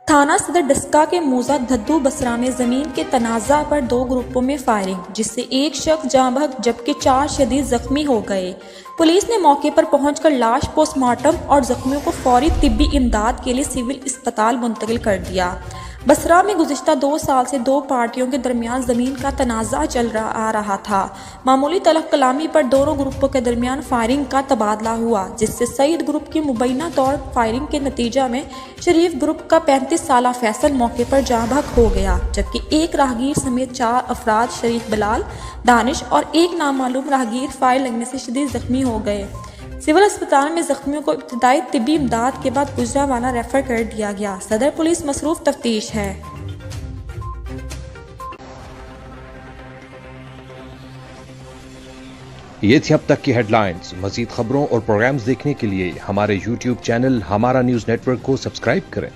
थाना सदर डस्का के मूसा धद्दू बसरा में जमीन के तनाज़ा पर 2 ग्रुपों में फायरिंग, जिससे एक शख्स जाँ बहक जबकि 4 शदीद जख्मी हो गए। पुलिस ने मौके पर पहुंचकर लाश पोस्टमार्टम और जख्मियों को फौरी तिब्बी इमदाद के लिए सिविल अस्पताल मुंतकिल कर दिया। बसरा में गुज़िश्ता 2 साल से 2 पार्टियों के दरमियान ज़मीन का तनाज़ा चल रहा था। मामूली तलब कलामी पर दोनों ग्रुपों के दरमियान फायरिंग का तबादला हुआ, जिससे सईद ग्रुप की मुबैना तौर फायरिंग के नतीजा में शरीफ ग्रुप का 35 साला फैसल मौके पर जाँ बहक हो गया, जबकि एक राहगीर समेत 4 अफराद शरीफ बिलाल, दानिश और एक नामालूम राहगीर फायर लगने से शदीद जख्मी हो गए। सिविल अस्पताल में जख्मियों को इब्तदाई तिब्बी इमदाद के बाद गुजरांवाला रेफर कर दिया गया। सदर पुलिस मसरूफ तफ्तीश है। ये थी अब तक की हेडलाइंस। मज़ीद खबरों और प्रोग्राम्स देखने के लिए हमारे YouTube चैनल हमारा न्यूज़ नेटवर्क को सब्सक्राइब करें।